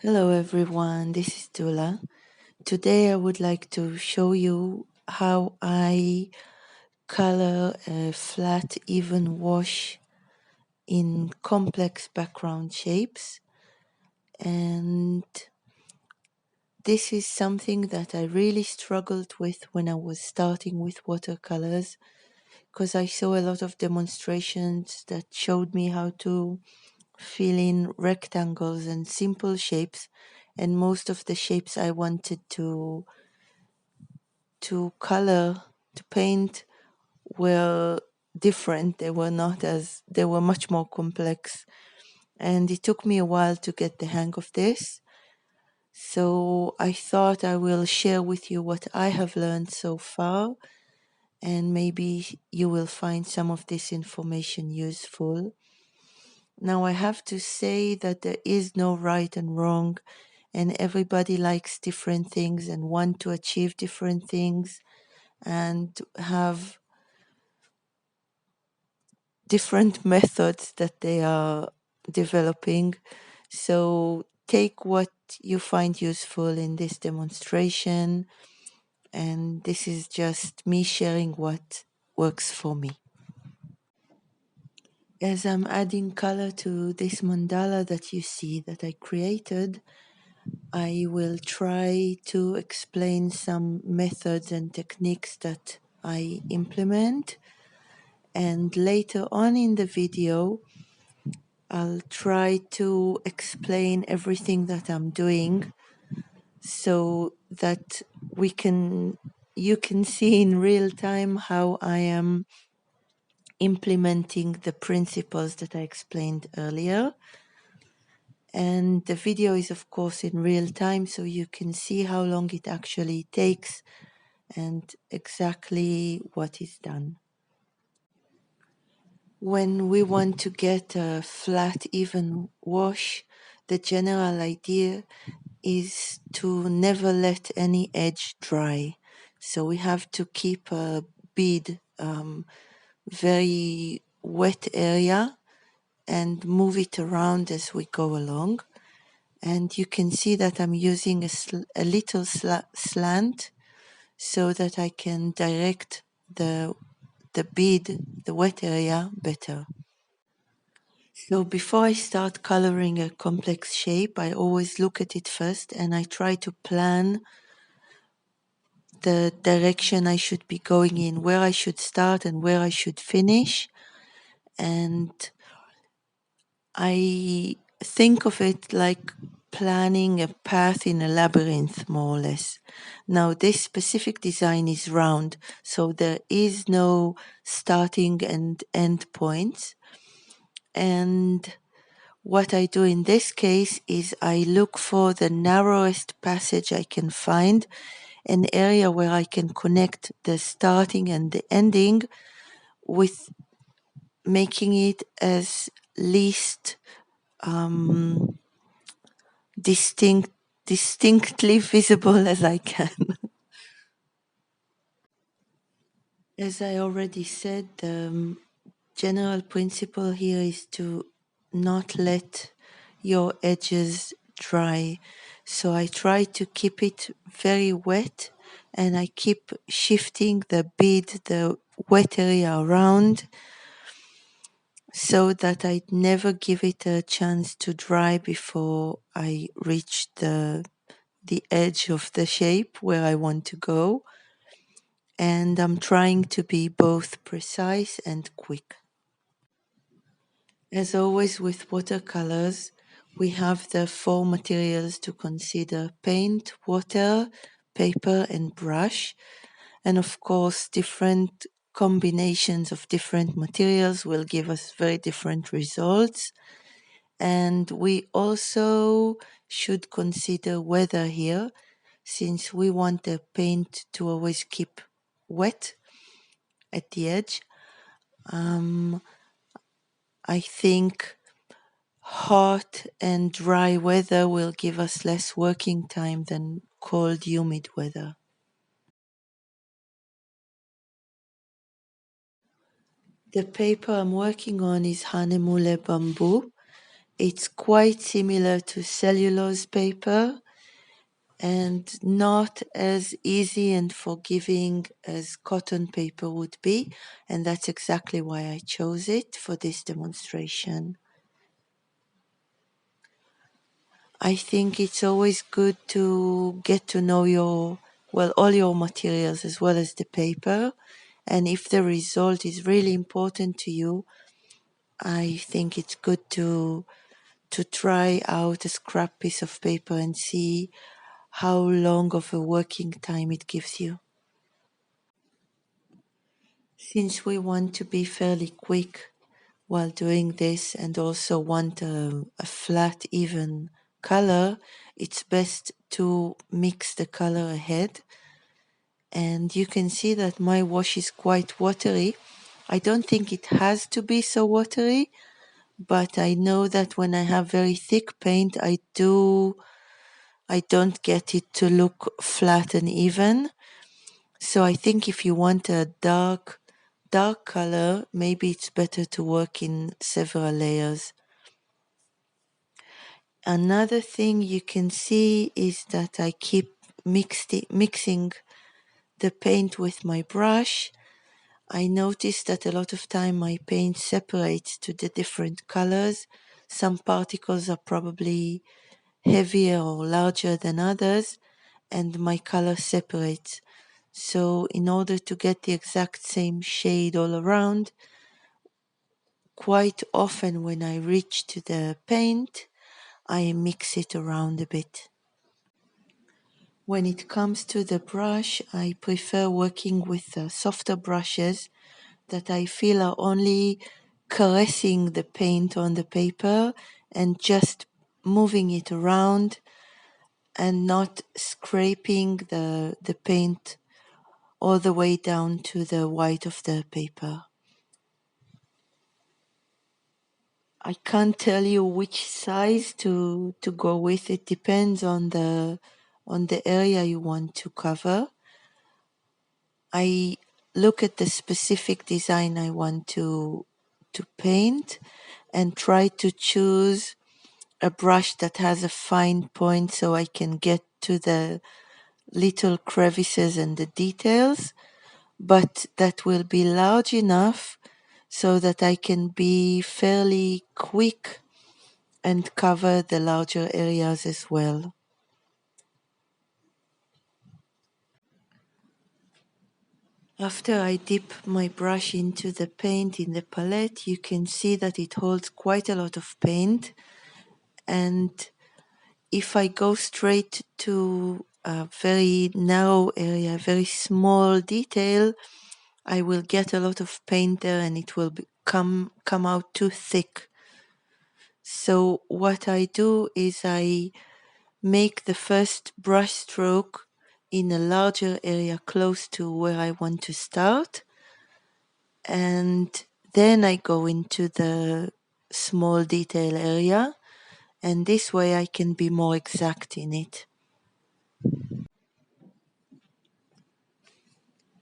Hello everyone, this is Dula. Today I would like to show you how I color a flat even wash in complex background shapes, and this is something that I really struggled with when I was starting with watercolors, because I saw a lot of demonstrations that showed me how to fill in rectangles and simple shapes, and most of the shapes I wanted to color, to paint, were different. They were much more complex. And it took me a while to get the hang of this. So I thought I will share with you what I have learned so far, and maybe you will find some of this information useful. Now, I have to say that there is no right and wrong, and everybody likes different things and want to achieve different things and have different methods that they are developing. So take what you find useful in this demonstration, and this is just me sharing what works for me. As I'm adding color to this mandala that you see that I created, I will try to explain some methods and techniques that I implement, and later on in the video I'll try to explain everything that I'm doing so that you can see in real time how I am implementing the principles that I explained earlier. And the video is of course in real time, so you can see how long it actually takes and exactly what is done. When we want to get a flat, even wash, the general idea is to never let any edge dry. So we have to keep a bead very wet area and move it around as we go along. And you can see that I'm using a little slant so that I can direct the bead, the wet area, better. So before I start coloring a complex shape, I always look at it first and I try to plan the direction I should be going in, where I should start and where I should finish. And I think of it like planning a path in a labyrinth, more or less. Now, this specific design is round, so there is no starting and end points. And what I do in this case is I look for the narrowest passage I can find, an area where I can connect the starting and the ending with making it as least distinctly visible as I can. As I already said, the general principle here is to not let your edges dry. So I try to keep it very wet and I keep shifting the bead, the wet area around, so that I never give it a chance to dry before I reach the edge of the shape where I want to go. And I'm trying to be both precise and quick. As always with watercolors, we have the four materials to consider: paint, water, paper, and brush. And of course, different combinations of different materials will give us very different results. And we also should consider weather here, since we want the paint to always keep wet at the edge. I think hot and dry weather will give us less working time than cold, humid weather. The paper I'm working on is Hahnemuhle Bamboo, It's quite similar to cellulose paper and not as easy and forgiving as cotton paper would be, and that's exactly why I chose it for this demonstration. I think it's always good to get to know all your materials as well as the paper, and if the result is really important to you, I think it's good to try out a scrap piece of paper and see how long of a working time it gives you. Since we want to be fairly quick while doing this and also want a flat, even color, it's best to mix the color ahead. And you can see that my wash is quite watery. I don't think it has to be so watery, but I know that when I have very thick paint, I don't get it to look flat and even. So I think if you want a dark color, maybe it's better to work in several layers. Another thing you can see is that I keep mixing the paint with my brush. I noticed that a lot of time my paint separates to the different colors. Some particles are probably heavier or larger than others, and my color separates. So in order to get the exact same shade all around, quite often when I reach to the paint, I mix it around a bit. When it comes to the brush, I prefer working with softer brushes that I feel are only caressing the paint on the paper and just moving it around and not scraping the paint all the way down to the white of the paper. I can't tell you which size to go with. It depends on the area you want to cover. I look at the specific design I want to paint and try to choose a brush that has a fine point so I can get to the little crevices and the details, but that will be large enough so that I can be fairly quick and cover the larger areas as well. After I dip my brush into the paint in the palette, you can see that it holds quite a lot of paint, and if I go straight to a very narrow area, very small detail, I will get a lot of paint there and it will come out too thick. So what I do is I make the first brush stroke in a larger area close to where I want to start, and then I go into the small detail area, and this way I can be more exact in it.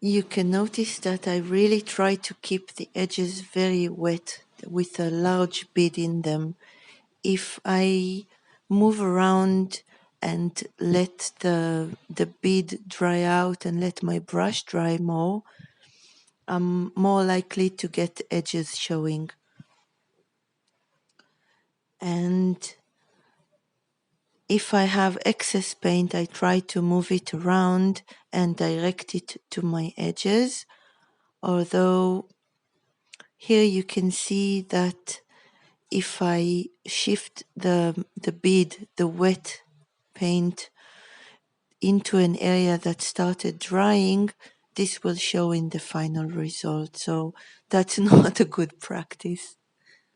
You can notice that I really try to keep the edges very wet with a large bead in them. If I move around and let the bead dry out and let my brush dry more, I'm more likely to get edges showing. And if I have excess paint, I try to move it around and direct it to my edges. Although here you can see that if I shift the bead, the wet paint, into an area that started drying, this will show in the final result. So that's not a good practice.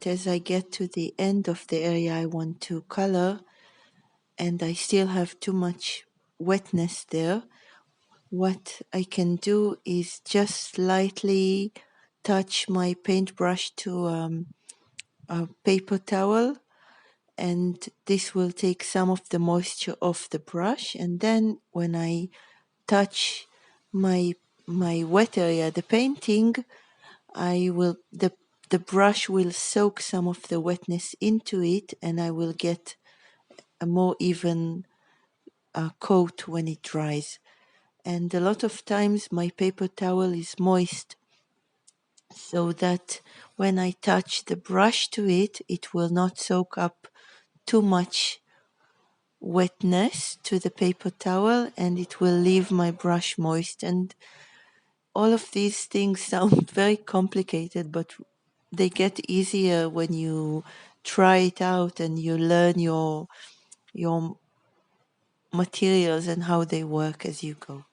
As I get to the end of the area I want to color, and I still have too much wetness there, what I can do is just slightly touch my paintbrush to a paper towel, and this will take some of the moisture off the brush, and then when I touch my wet area, the painting, I will the brush will soak some of the wetness into it, and I will get a more even coat when it dries. And a lot of times my paper towel is moist, so that when I touch the brush to it, it will not soak up too much wetness to the paper towel, and it will leave my brush moist. And all of these things sound very complicated, but they get easier when you try it out and you learn your materials and how they work as you go.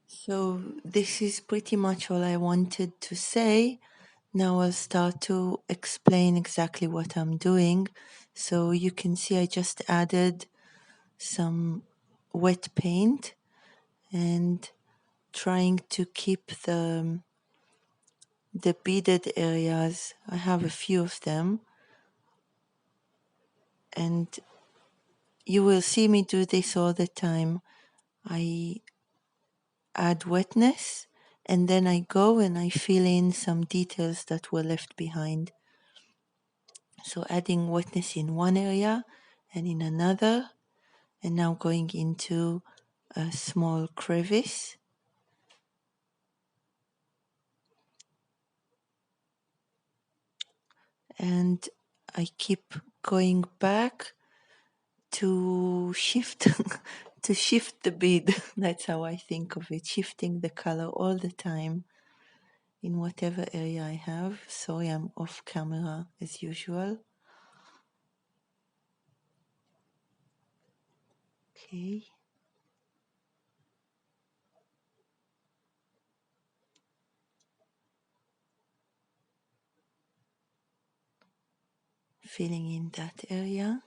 So this is pretty much all I wanted to say. Now I'll start to explain exactly what I'm doing. So you can see I just added some wet paint and trying to keep the beaded areas. I have a few of them, and you will see me do this all the time. I add wetness, and then I go and I fill in some details that were left behind. So adding wetness in one area and in another, and now going into a small crevice. And I keep going back to shift to shift the bead. That's how I think of it, shifting the color all the time in whatever area I have. Sorry, I'm off camera as usual. Okay. Filling in that area.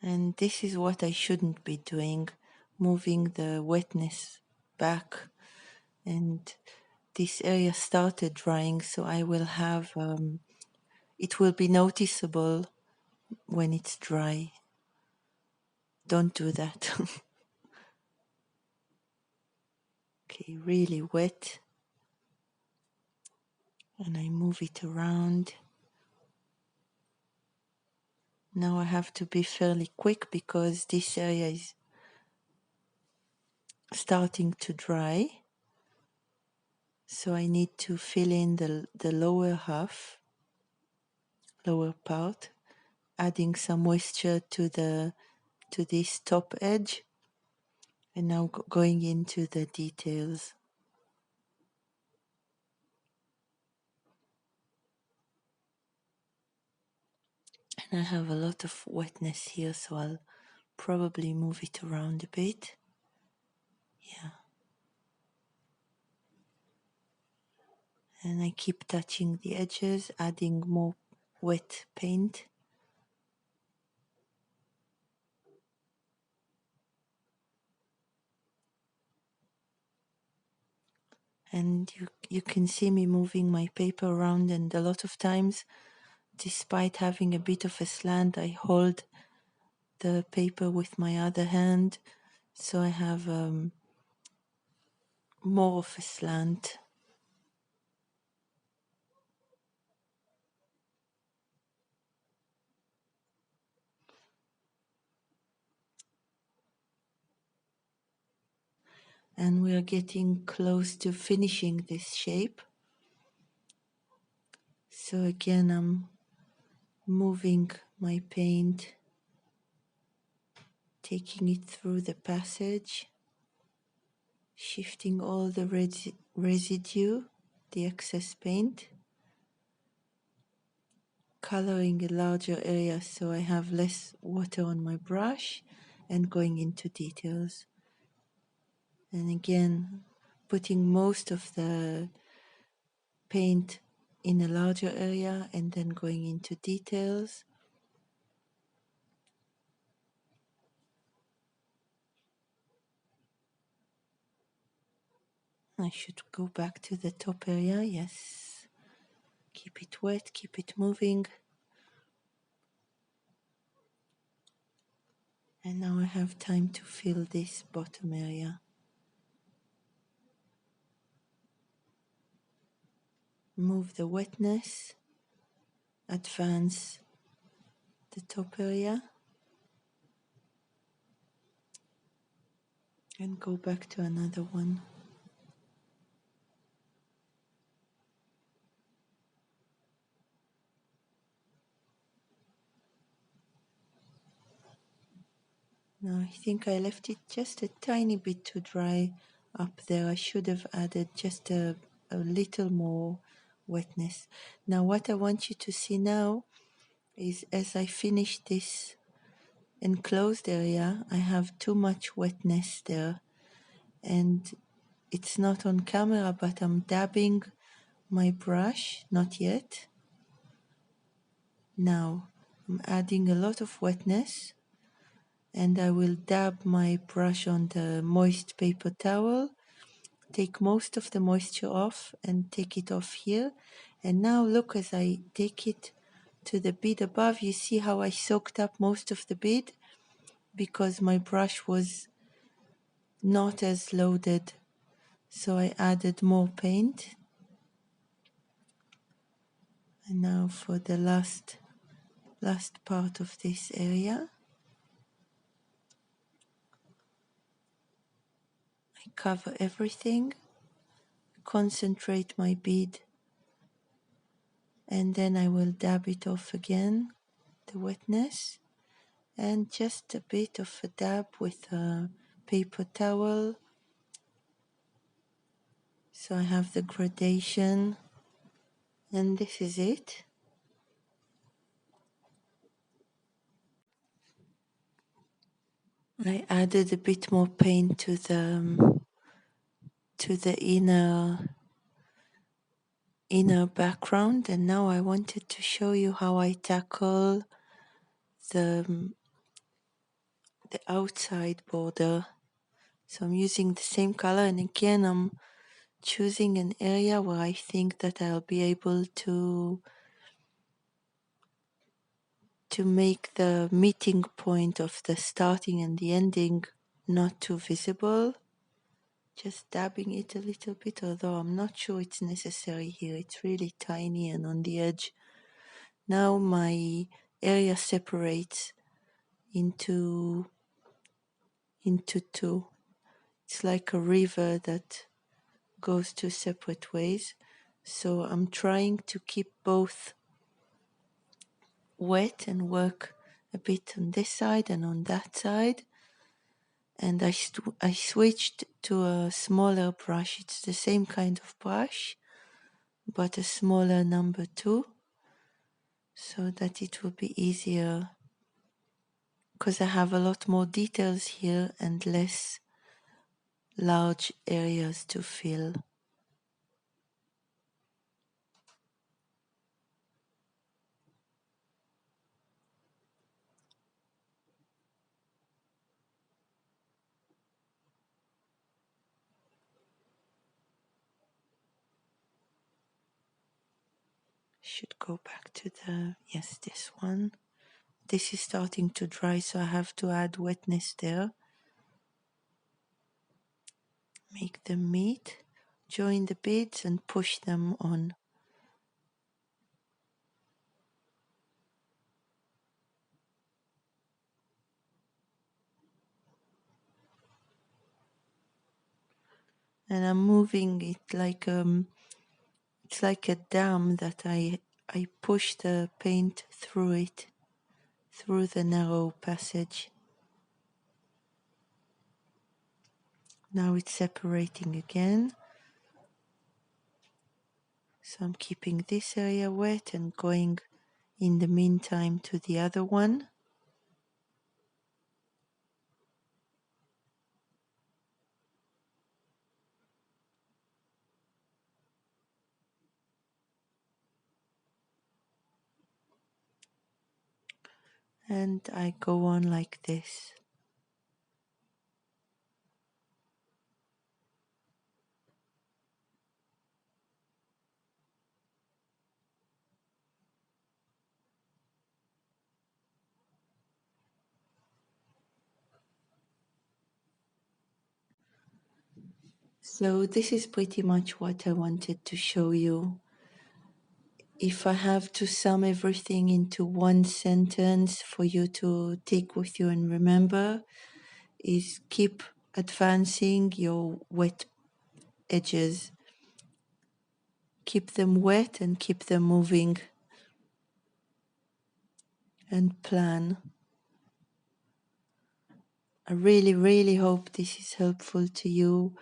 And this is what I shouldn't be doing, moving the wetness back. And this area started drying, so I will have, it will be noticeable when it's dry. Don't do that. Okay, really wet. And I move it around. Now I have to be fairly quick because this area is starting to dry. So I need to fill in the lower half, lower part, adding some moisture to this top edge, and now going into the details. And I have a lot of wetness here, so I'll probably move it around a bit. Yeah. And I keep touching the edges, adding more wet paint. And you can see me moving my paper around, and a lot of times, despite having a bit of a slant, I hold the paper with my other hand, so I have more of a slant. And we are getting close to finishing this shape. So again, I'm moving my paint, taking it through the passage, shifting all the residue, the excess paint, coloring a larger area so I have less water on my brush, and going into details. And again, putting most of the paint in a larger area and then going into details. I should go back to the top area, yes. Keep it wet, keep it moving. And now I have time to fill this bottom area. Move the wetness, advance the top area, and go back to another one. Now I think I left it just a tiny bit to dry up there. I should have added just a little more wetness. Now what I want you to see now is as I finish this enclosed area, I have too much wetness there, and it's not on camera, but I'm dabbing my brush, not yet. Now I'm adding a lot of wetness, and I will dab my brush on the moist paper towel, take most of the moisture off and take it off here. And now look, as I take it to the bead above, you see how I soaked up most of the bead because my brush was not as loaded, so I added more paint. And now for the last part of this area, I cover everything, concentrate my bead, and then I will dab it off again, the wetness, and just a bit of a dab with a paper towel, so I have the gradation, and this is it. I added a bit more paint to the inner background, and now I wanted to show you how I tackle the outside border. So I'm using the same color, and again I'm choosing an area where I think that I'll be able to make the meeting point of the starting and the ending not too visible. Just dabbing it a little bit, although I'm not sure it's necessary here. It's really tiny and on the edge. Now my area separates into two. It's like a river that goes two separate ways. So I'm trying to keep both wet and work a bit on this side and on that side. And I switched to a smaller brush. It's the same kind of brush, but a smaller number 2, so that it will be easier, because I have a lot more details here and less large areas to fill. Should go back to this one. This is starting to dry, so I have to add wetness there. Make them meet, join the beads and push them on. And I'm moving it like it's like a dam that I push the paint through it, through the narrow passage. Now it's separating again. So I'm keeping this area wet and going in the meantime to the other one. And I go on like this. So this is pretty much what I wanted to show you. if I have to sum everything into one sentence for you to take with you and remember, is keep advancing your wet edges. Keep them wet and keep them moving, and plan. I really, really hope this is helpful to you,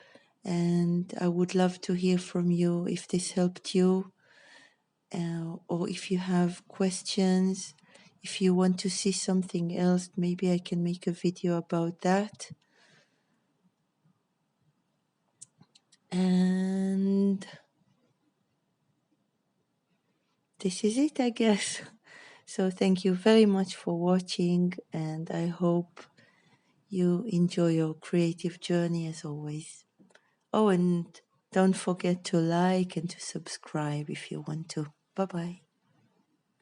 and I would love to hear from you if this helped you, or if you have questions. If you want to see something else, maybe I can make a video about that. And this is it, I guess. So thank you very much for watching, and I hope you enjoy your creative journey as always. Oh, and don't forget to like and to subscribe if you want to. Bye bye.